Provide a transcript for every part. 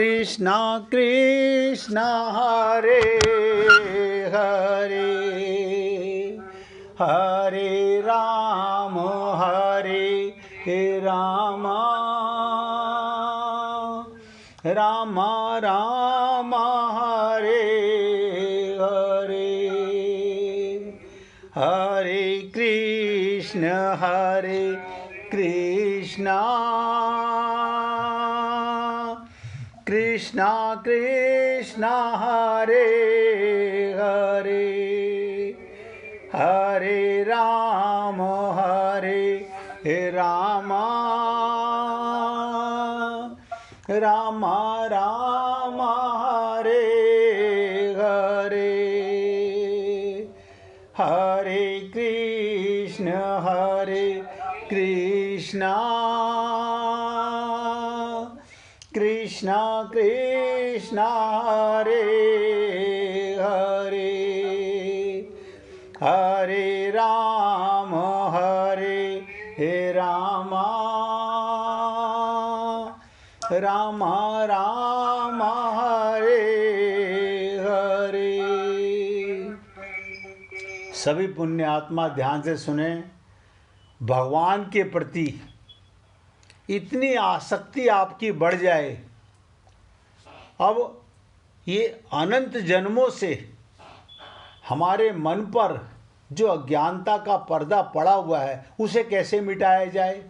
कृष्णा कृष्णा हरे हरे हरे राम राम राम हरे हरे हरे कृष्ण कृष्णा कृष्णा हरे हरे हरे राम राम राम हरे हरे हरे कृष्ण कृष्णा कृष्णा हरे हरे हरे राम राम राम हरे हरे। सभी पुण्य आत्मा ध्यान से सुने। भगवान के प्रति इतनी आसक्ति आपकी बढ़ जाए, अब ये अनंत जन्मों से हमारे मन पर जो अज्ञानता का पर्दा पड़ा हुआ है उसे कैसे मिटाया जाए।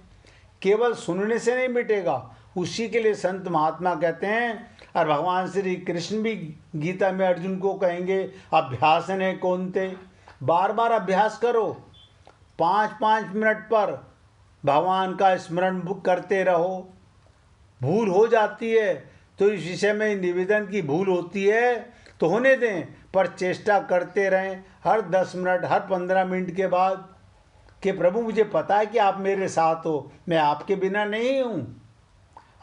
केवल सुनने से नहीं मिटेगा, उसी के लिए संत महात्मा कहते हैं, और भगवान श्री कृष्ण भी गीता में अर्जुन को कहेंगे, अभ्यास ने कौनते, बार बार अभ्यास करो, 5-5 मिनट पर भगवान का स्मरण करते रहो। भूल हो जाती है तो इस विषय में निवेदन की भूल होती है तो होने दें, पर चेष्टा करते रहें हर 10 मिनट, हर 15 मिनट के बाद, कि प्रभु मुझे पता है कि आप मेरे साथ हो, मैं आपके बिना नहीं हूँ।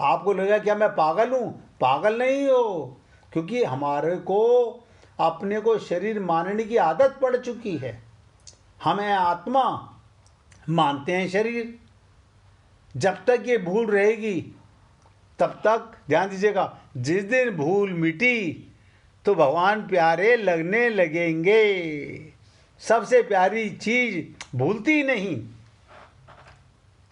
आपको लगेगा क्या मैं पागल हूँ? पागल नहीं हो, क्योंकि हमारे को अपने को शरीर मानने की आदत पड़ चुकी है। हमें आत्मा मानते हैं शरीर। जब तक ये भूल रहेगी तब तक, ध्यान दीजिएगा, जिस दिन भूल मिटी तो भगवान प्यारे लगने लगेंगे। सबसे प्यारी चीज भूलती नहीं,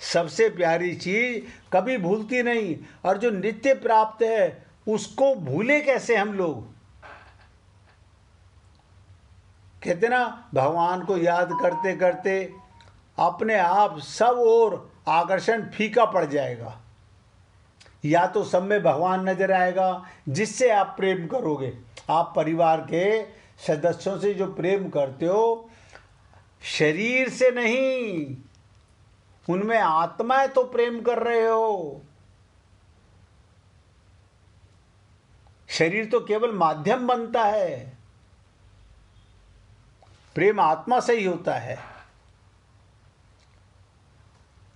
सबसे प्यारी चीज कभी भूलती नहीं, और जो नित्य प्राप्त है उसको भूले कैसे हम लोग। कहते ना, भगवान को याद करते करते अपने आप सब ओर आकर्षण फीका पड़ जाएगा। या तो सब में भगवान नजर आएगा जिससे आप प्रेम करोगे। आप परिवार के सदस्यों से जो प्रेम करते हो, शरीर से नहीं, उनमें आत्माएं तो प्रेम कर रहे हो। शरीर तो केवल माध्यम बनता है, प्रेम आत्मा से ही होता है।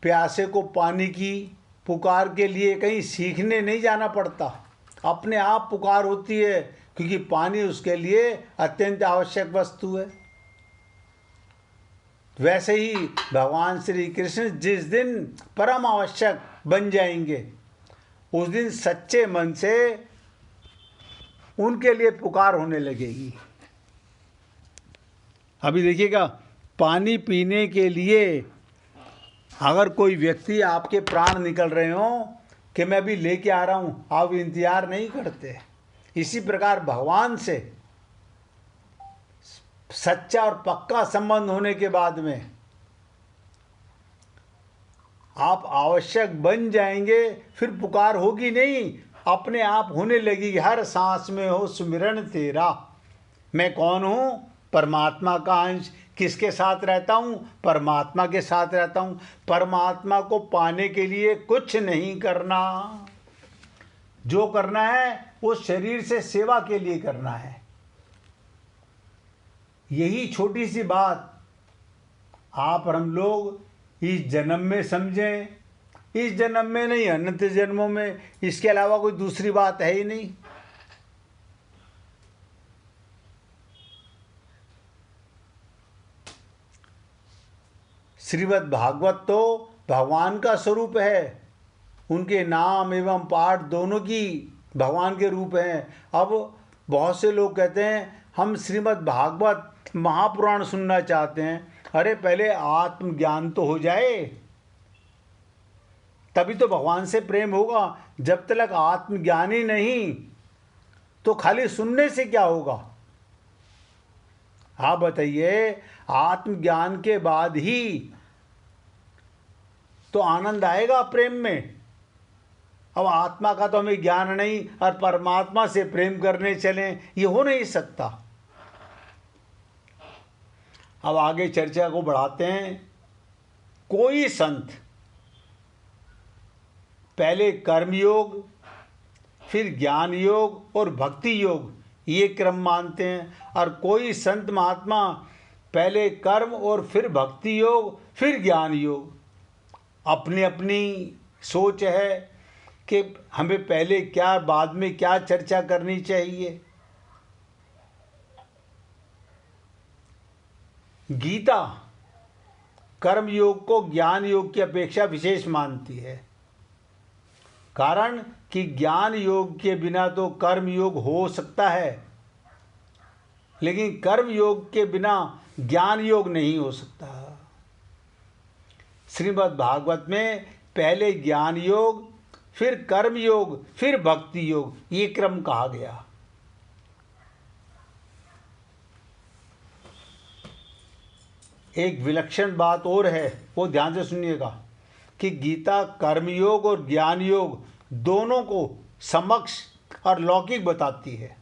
प्यासे को पानी की पुकार के लिए कहीं सीखने नहीं जाना पड़ता, अपने आप पुकार होती है, क्योंकि पानी उसके लिए अत्यंत आवश्यक वस्तु है। वैसे ही भगवान श्री कृष्ण जिस दिन परम आवश्यक बन जाएंगे, उस दिन सच्चे मन से उनके लिए पुकार होने लगेगी। अभी देखिएगा, पानी पीने के लिए अगर कोई व्यक्ति आपके प्राण निकल रहे हो कि मैं अभी लेके आ रहा हूँ, आप इंतजार नहीं करते। इसी प्रकार भगवान से सच्चा और पक्का संबंध होने के बाद में आप आवश्यक बन जाएंगे, फिर पुकार होगी नहीं, अपने आप होने लगेगी। हर सांस में हो सुमिरन तेरा। मैं कौन हूँ? परमात्मा का अंश। किसके साथ रहता हूँ? परमात्मा के साथ रहता हूँ। परमात्मा को पाने के लिए कुछ नहीं करना, जो करना है वो शरीर से सेवा के लिए करना है। यही छोटी सी बात आप और हम लोग इस जन्म में समझें, इस जन्म में नहीं, अनंत जन्मों में। इसके अलावा कोई दूसरी बात है ही नहीं। श्रीमद् भागवत तो भगवान का स्वरूप है। उनके नाम एवं पाठ दोनों की भगवान के रूप हैं। अब बहुत से लोग कहते हैं हम श्रीमद् भागवत महापुराण सुनना चाहते हैं। अरे पहले आत्मज्ञान तो हो जाए, तभी तो भगवान से प्रेम होगा। जब तक आत्मज्ञान ही नहीं तो खाली सुनने से क्या होगा? आप बताइए, आत्मज्ञान के बाद ही तो आनंद आएगा प्रेम में। अब आत्मा का तो हमें ज्ञान नहीं और परमात्मा से प्रेम करने चलें, ये हो नहीं सकता। अब आगे चर्चा को बढ़ाते हैं। कोई संत पहले कर्म योग, फिर ज्ञान योग और भक्ति योग ये क्रम मानते हैं, और कोई संत महात्मा पहले कर्म और फिर भक्ति योग फिर ज्ञान योग। अपनी अपनी सोच है कि हमें पहले क्या बाद में क्या चर्चा करनी चाहिए। गीता कर्म योग को ज्ञान योग की अपेक्षा विशेष मानती है, कारण कि ज्ञान योग के बिना तो कर्म योग हो सकता है, लेकिन कर्म योग के बिना ज्ञान योग नहीं हो सकता। श्रीमद् भागवत में पहले ज्ञान योग, फिर कर्म योग, फिर भक्ति योग, ये क्रम कहा गया। एक विलक्षण बात और है, वो ध्यान से सुनिएगा कि गीता कर्मयोग और ज्ञान योग दोनों को समक्ष और लौकिक बताती है।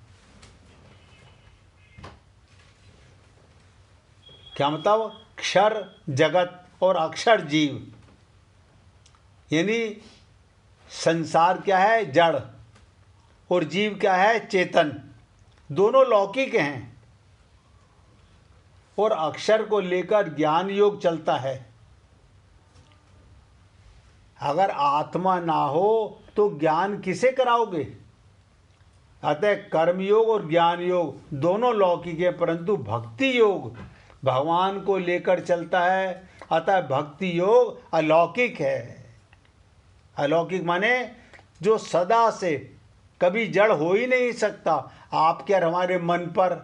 क्या मतलब? क्षर जगत और अक्षर जीव, यानी संसार क्या है? जड़, और जीव क्या है? चेतन। दोनों लौकिक हैं, और अक्षर को लेकर ज्ञान योग चलता है। अगर आत्मा ना हो तो ज्ञान किसे कराओगे? अतः कर्मयोग और ज्ञान योग दोनों लौकिक है, परंतु भक्ति योग भगवान को लेकर चलता है, अतः भक्ति योग अलौकिक है। अलौकिक माने जो सदा से कभी जड़ हो ही नहीं सकता। आपके और हमारे मन पर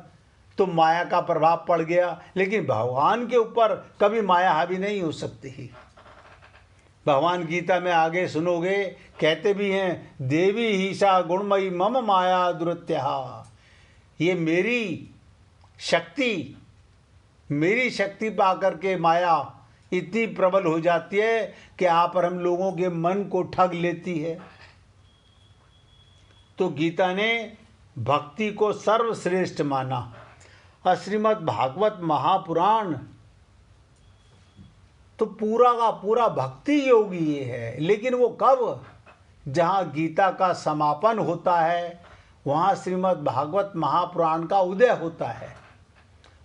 तो माया का प्रभाव पड़ गया, लेकिन भगवान के ऊपर कभी माया हावी नहीं हो सकती। भगवान गीता में आगे सुनोगे, कहते भी हैं, देवी हीसा गुणमयी मम माया दुरत्या। ये मेरी शक्ति पाकर के माया इतनी प्रबल हो जाती है कि आप और हम लोगों के मन को ठग लेती है। तो गीता ने भक्ति को सर्वश्रेष्ठ माना। श्रीमद् भागवत महापुराण तो पूरा का पूरा भक्ति योग ही है, लेकिन वो कब? जहाँ गीता का समापन होता है वहाँ श्रीमद् भागवत महापुराण का उदय होता है।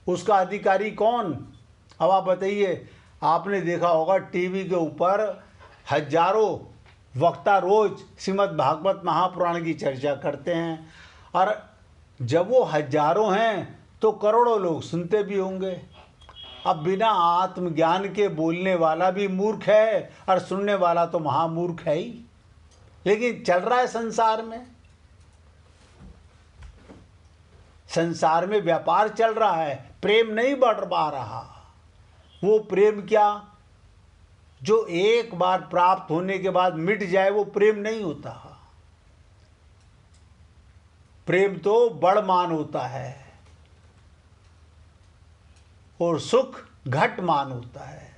उसका अधिकारी कौन? अब आप बताइए, आपने देखा होगा टीवी के ऊपर हजारों वक्ता रोज श्रीमद् भागवत महापुराण की चर्चा करते हैं, और जब वो हजारों हैं तो करोड़ों लोग सुनते भी होंगे। अब बिना आत्मज्ञान के बोलने वाला भी मूर्ख है और सुनने वाला तो महामूर्ख है ही। लेकिन चल रहा है संसार में व्यापार चल रहा है, प्रेम नहीं बढ़ पा रहा। वो प्रेम क्या जो एक बार प्राप्त होने के बाद मिट जाए, वो प्रेम नहीं होता। प्रेम तो बड़मान होता है और सुख घटमान होता है।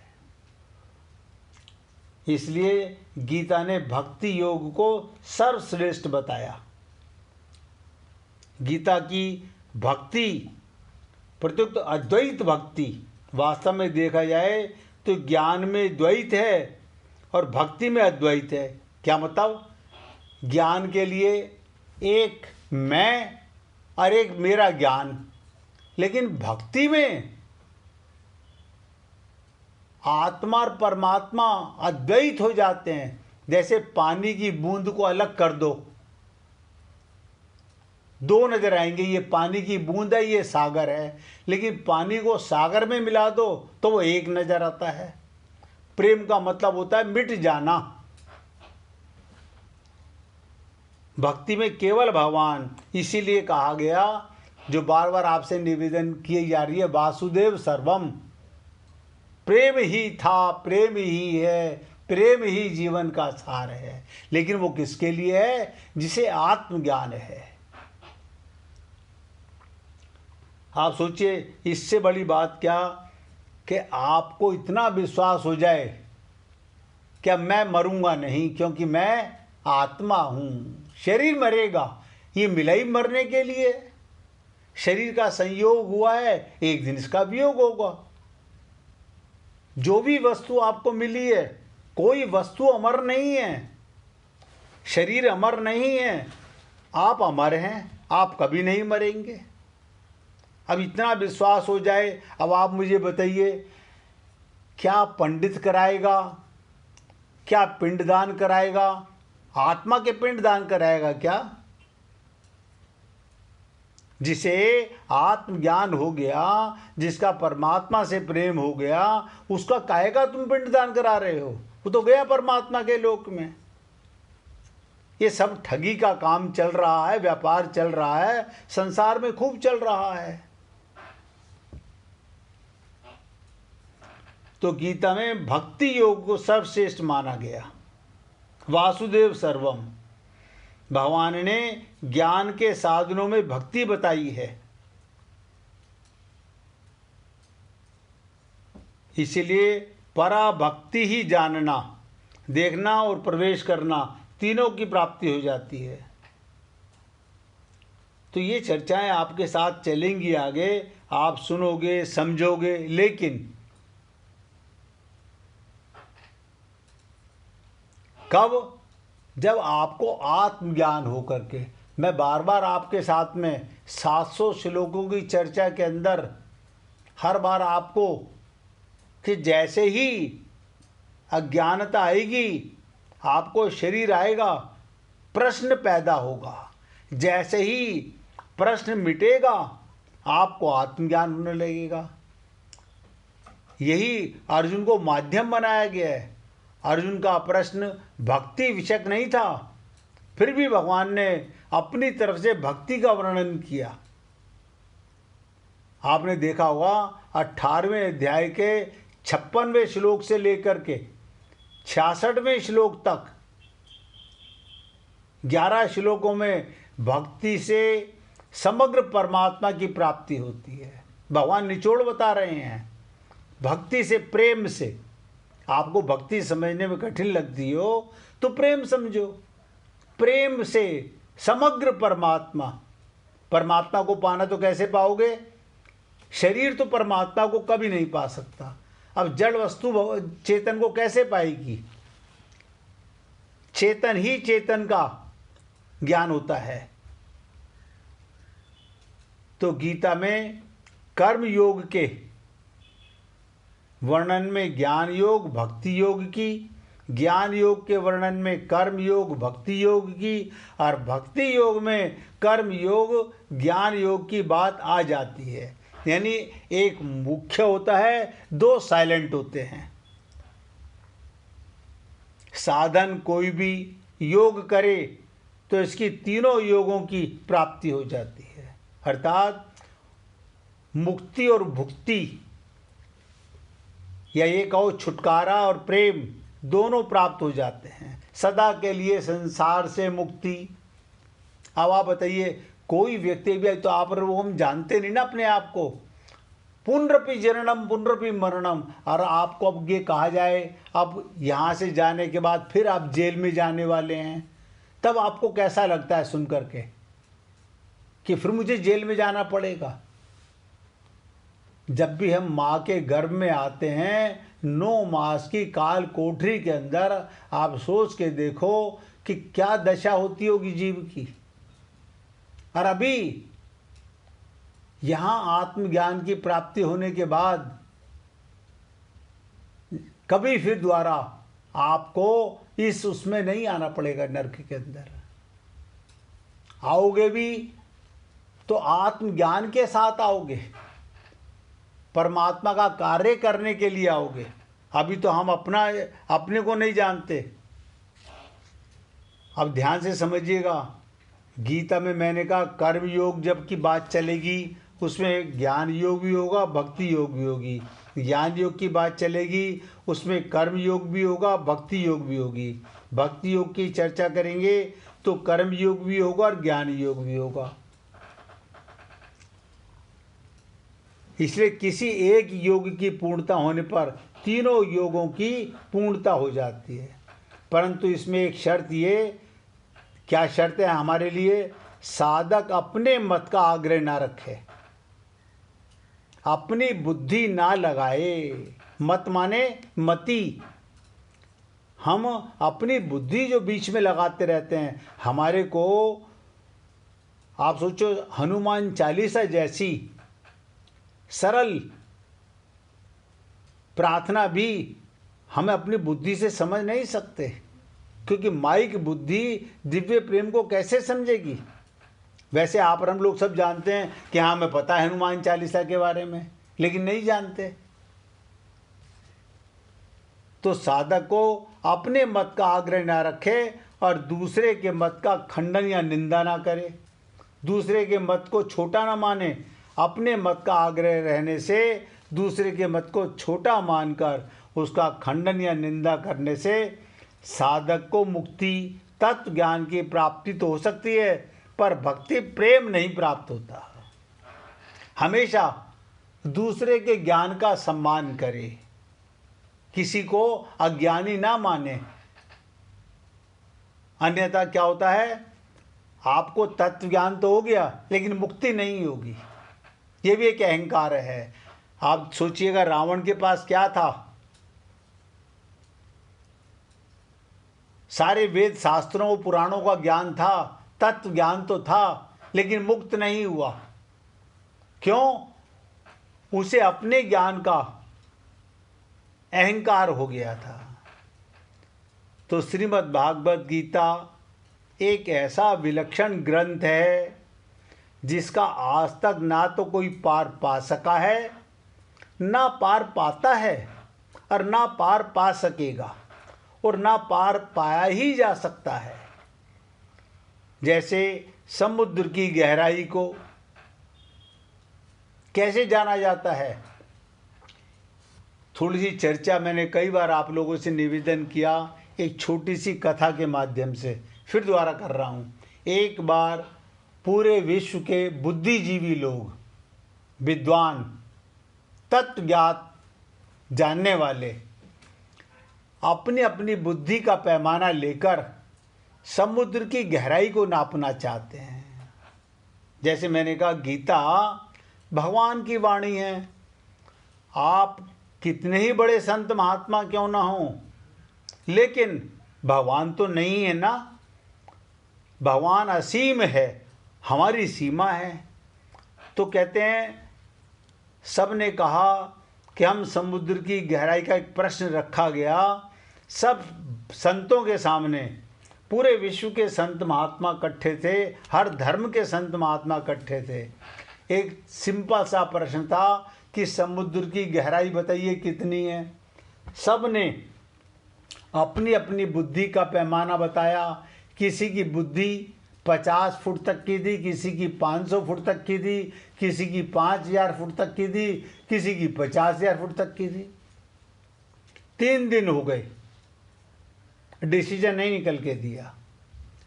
इसलिए गीता ने भक्ति योग को सर्वश्रेष्ठ बताया। गीता की भक्ति प्रत्युक्त अद्वैत भक्ति, वास्तव में देखा जाए तो ज्ञान में द्वैत है और भक्ति में अद्वैत है। क्या मतलब? ज्ञान के लिए एक मैं और एक मेरा ज्ञान, लेकिन भक्ति में आत्मा और परमात्मा अद्वैत हो जाते हैं। जैसे पानी की बूंद को अलग कर दो नजर आएंगे, ये पानी की बूंद है, ये सागर है, लेकिन पानी को सागर में मिला दो तो वो एक नजर आता है। प्रेम का मतलब होता है मिट जाना। भक्ति में केवल भगवान। इसीलिए कहा गया, जो बार बार आपसे निवेदन की जा रही है, वासुदेव सर्वम। प्रेम ही था, प्रेम ही है, प्रेम ही जीवन का सार है। लेकिन वो किसके लिए है? जिसे आत्मज्ञान है। आप सोचिए, इससे बड़ी बात क्या कि आपको इतना विश्वास हो जाए कि मैं मरूंगा नहीं, क्योंकि मैं आत्मा हूँ। शरीर मरेगा, ये मिला ही मरने के लिए। शरीर का संयोग हुआ है, एक दिन इसका वियोग होगा। जो भी वस्तु आपको मिली है, कोई वस्तु अमर नहीं है। शरीर अमर नहीं है, आप अमर हैं, आप कभी नहीं मरेंगे। अब इतना विश्वास हो जाए, अब आप मुझे बताइए, क्या पंडित कराएगा, क्या पिंडदान कराएगा? आत्मा के पिंडदान कराएगा क्या? जिसे आत्मज्ञान हो गया, जिसका परमात्मा से प्रेम हो गया, उसका काहे का तुम पिंडदान करा रहे हो? वो तो गया परमात्मा के लोक में। ये सब ठगी का काम चल रहा है, व्यापार चल रहा है, संसार में खूब चल रहा है। तो गीता में भक्ति योग को सर्वश्रेष्ठ माना गया। वासुदेव सर्वम। भगवान ने ज्ञान के साधनों में भक्ति बताई है। इसलिए पराभक्ति ही जानना, देखना और प्रवेश करना, तीनों की प्राप्ति हो जाती है। तो ये चर्चाएं आपके साथ चलेंगी आगे, आप सुनोगे, समझोगे। लेकिन कब? जब आपको आत्मज्ञान हो करके। मैं बार बार आपके साथ में 700 श्लोकों की चर्चा के अंदर हर बार आपको कि जैसे ही अज्ञानता आएगी, आपको शरीर आएगा, प्रश्न पैदा होगा। जैसे ही प्रश्न मिटेगा, आपको आत्मज्ञान होने लगेगा। यही अर्जुन को माध्यम बनाया गया है। अर्जुन का प्रश्न भक्ति विषयक नहीं था, फिर भी भगवान ने अपनी तरफ से भक्ति का वर्णन किया। आपने देखा होगा 18वें अध्याय के 56वें श्लोक से लेकर के 66वें श्लोक तक 11 श्लोकों में भक्ति से समग्र परमात्मा की प्राप्ति होती है। भगवान निचोड़ बता रहे हैं। भक्ति से, प्रेम से। आपको भक्ति समझने में कठिन लगती हो तो प्रेम समझो। प्रेम से समग्र परमात्मा। परमात्मा को पाना तो कैसे पाओगे? शरीर तो परमात्मा को कभी नहीं पा सकता। अब जड़ वस्तु चेतन को कैसे पाएगी? चेतन ही चेतन का ज्ञान होता है। तो गीता में कर्म योग के वर्णन में ज्ञान योग, भक्ति योग की, ज्ञान योग के वर्णन में कर्म योग, भक्ति योग की, और भक्ति योग में कर्म योग, ज्ञान योग की बात आ जाती है। यानी एक मुख्य होता है, दो साइलेंट होते हैं। साधन कोई भी योग करे तो इसकी तीनों योगों की प्राप्ति हो जाती है। अर्थात मुक्ति और भुक्ति, या ये कहो छुटकारा और प्रेम, दोनों प्राप्त हो जाते हैं। सदा के लिए संसार से मुक्ति। अब आप बताइए, कोई व्यक्ति भी, तो आप वो हम जानते नहीं ना अपने आप को। पुनरपि जननम पुनरपि मरणम। और आपको अब ये कहा जाए, अब यहाँ से जाने के बाद फिर आप जेल में जाने वाले हैं, तब आपको कैसा लगता है सुन करके कि फिर मुझे जेल में जाना पड़ेगा? जब भी हम माँ के गर्भ में आते हैं, 9 मास की काल कोठरी के अंदर, आप सोच के देखो कि क्या दशा होती होगी जीव की। और अभी यहाँ आत्मज्ञान की प्राप्ति होने के बाद कभी फिर दोबारा आपको इस उसमें नहीं आना पड़ेगा, नरक के अंदर। आओगे भी तो आत्मज्ञान के साथ आओगे, परमात्मा का कार्य करने के लिए आओगे। अभी तो हम अपने को नहीं जानते। अब ध्यान से समझिएगा, गीता में मैंने कहा कर्म योग जब की बात चलेगी उसमें ज्ञान योग भी होगा, भक्ति योग भी होगी। ज्ञान योग की बात चलेगी उसमें कर्म योग भी होगा, भक्ति योग भी होगी। भक्ति योग की चर्चा करेंगे तो कर्म योग भी होगा और ज्ञान योग भी होगा। इसलिए किसी एक योग की पूर्णता होने पर तीनों योगों की पूर्णता हो जाती है। परंतु इसमें एक शर्त ये, क्या शर्त है हमारे लिए? साधक अपने मत का आग्रह ना रखे, अपनी बुद्धि ना लगाए। मत माने मति। हम अपनी बुद्धि जो बीच में लगाते रहते हैं, हमारे को आप सोचो हनुमान चालीसा जैसी सरल प्रार्थना भी हम अपनी बुद्धि से समझ नहीं सकते, क्योंकि माइक बुद्धि दिव्य प्रेम को कैसे समझेगी? वैसे आप और हम लोग सब जानते हैं कि हाँ हमें पता है हनुमान चालीसा के बारे में, लेकिन नहीं जानते। तो साधक को अपने मत का आग्रह ना रखे और दूसरे के मत का खंडन या निंदा ना करे, दूसरे के मत को छोटा ना माने। अपने मत का आग्रह रहने से दूसरे के मत को छोटा मानकर उसका खंडन या निंदा करने से साधक को मुक्ति, तत्व ज्ञान की प्राप्ति तो हो सकती है, पर भक्ति प्रेम नहीं प्राप्त होता। हमेशा दूसरे के ज्ञान का सम्मान करे, किसी को अज्ञानी ना माने। अन्यथा क्या होता है, आपको तत्व ज्ञान तो हो गया लेकिन मुक्ति नहीं होगी। ये भी एक अहंकार है। आप सोचिएगा रावण के पास क्या था? सारे वेद शास्त्रों पुराणों का ज्ञान था, तत्व ज्ञान तो था, लेकिन मुक्त नहीं हुआ। क्यों? उसे अपने ज्ञान का अहंकार हो गया था। तो श्रीमद् भागवत गीता एक ऐसा विलक्षण ग्रंथ है जिसका आज तक ना तो कोई पार पा सका है, ना पार पाता है, और ना पार पा सकेगा, और ना पार पाया ही जा सकता है। जैसे समुद्र की गहराई को कैसे जाना जाता है? थोड़ी सी चर्चा मैंने कई बार आप लोगों से निवेदन किया, एक छोटी सी कथा के माध्यम से फिर दोबारा कर रहा हूँ। एक बार पूरे विश्व के बुद्धिजीवी लोग, विद्वान, तत्वज्ञात, जानने वाले अपनी अपनी बुद्धि का पैमाना लेकर समुद्र की गहराई को नापना चाहते हैं। जैसे मैंने कहा गीता भगवान की वाणी है। आप कितने ही बड़े संत महात्मा क्यों ना हों, लेकिन भगवान तो नहीं है ना। भगवान असीम है, हमारी सीमा है। तो कहते हैं, सब ने कहा कि हम समुद्र की गहराई का एक प्रश्न रखा गया सब संतों के सामने। पूरे विश्व के संत महात्मा इकट्ठे थे, हर धर्म के संत महात्मा इकट्ठे थे। एक सिंपल सा प्रश्न था कि समुद्र की गहराई बताइए कितनी है। सब ने अपनी अपनी बुद्धि का पैमाना बताया। किसी की बुद्धि 50 फुट तक की थी, किसी की 500 फुट तक की थी, किसी की 5000 फुट तक की थी, किसी की 50,000 फुट तक की थी। 3 दिन हो गए, डिसीजन नहीं निकल के दिया।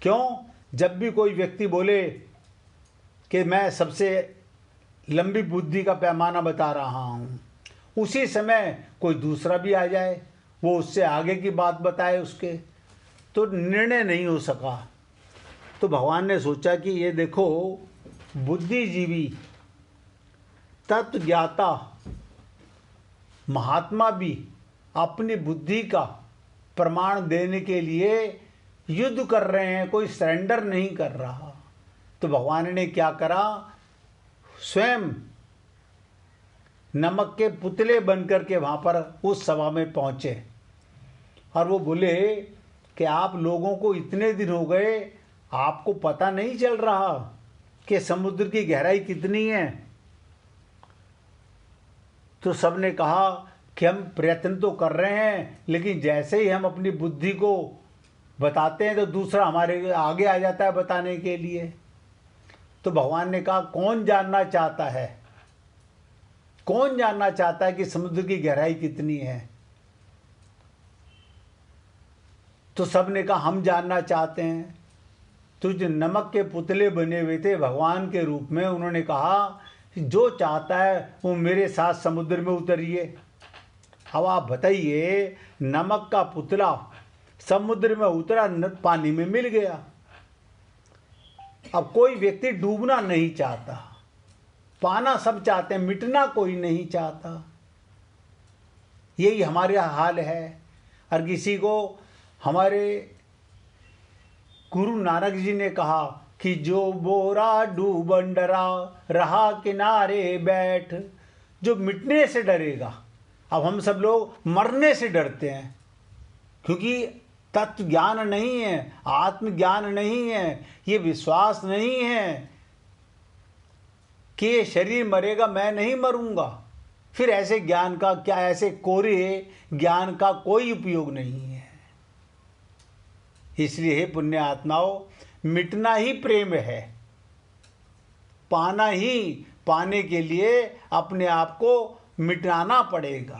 क्यों? जब भी कोई व्यक्ति बोले कि मैं सबसे लंबी बुद्धि का पैमाना बता रहा हूँ, उसी समय कोई दूसरा भी आ जाए, वो उससे आगे की बात बताए उसके, तो निर्णय नहीं हो सका। तो भगवान ने सोचा कि ये देखो, बुद्धिजीवी, तत्वज्ञाता, महात्मा भी अपनी बुद्धि का प्रमाण देने के लिए युद्ध कर रहे हैं, कोई सरेंडर नहीं कर रहा। तो भगवान ने क्या करा, स्वयं नमक के पुतले बनकर के वहाँ पर उस सभा में पहुँचे और वो बोले कि आप लोगों को इतने दिन हो गए, आपको पता नहीं चल रहा कि समुद्र की गहराई कितनी है। तो सबने कहा कि हम प्रयत्न तो कर रहे हैं, लेकिन जैसे ही हम अपनी बुद्धि को बताते हैं तो दूसरा हमारे आगे आ जाता है बताने के लिए। तो भगवान ने कहा कौन जानना चाहता है, कौन जानना चाहता है कि समुद्र की गहराई कितनी है? तो सब ने कहा हम जानना चाहते हैं। तो जो नमक के पुतले बने हुए थे भगवान के रूप में, उन्होंने कहा जो चाहता है वो मेरे साथ समुद्र में उतरिए। अब आप बताइए, नमक का पुतला समुद्र में उतरा, पानी में मिल गया। अब कोई व्यक्ति डूबना नहीं चाहता, पाना सब चाहते हैं, मिटना कोई नहीं चाहता। यही हमारे हाल है। और किसी को हमारे गुरु नानक जी ने कहा कि जो बोरा डूबन डरा रहा किनारे बैठ, जो मिटने से डरेगा। अब हम सब लोग मरने से डरते हैं, क्योंकि तत्व ज्ञान नहीं है, आत्मज्ञान नहीं है, ये विश्वास नहीं है कि ये शरीर मरेगा, मैं नहीं मरूंगा। फिर ऐसे ज्ञान का क्या, ऐसे कोरे ज्ञान का कोई उपयोग नहीं है। इसलिए हे पुण्य आत्माओं, मिटना ही प्रेम है। पाना ही, पाने के लिए अपने आप को मिटाना पड़ेगा।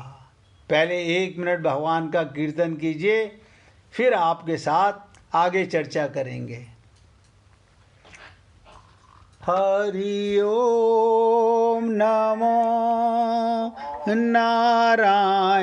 पहले 1 मिनट भगवान का कीर्तन कीजिए, फिर आपके साथ आगे चर्चा करेंगे। हरि ओम नमो नारायणाय।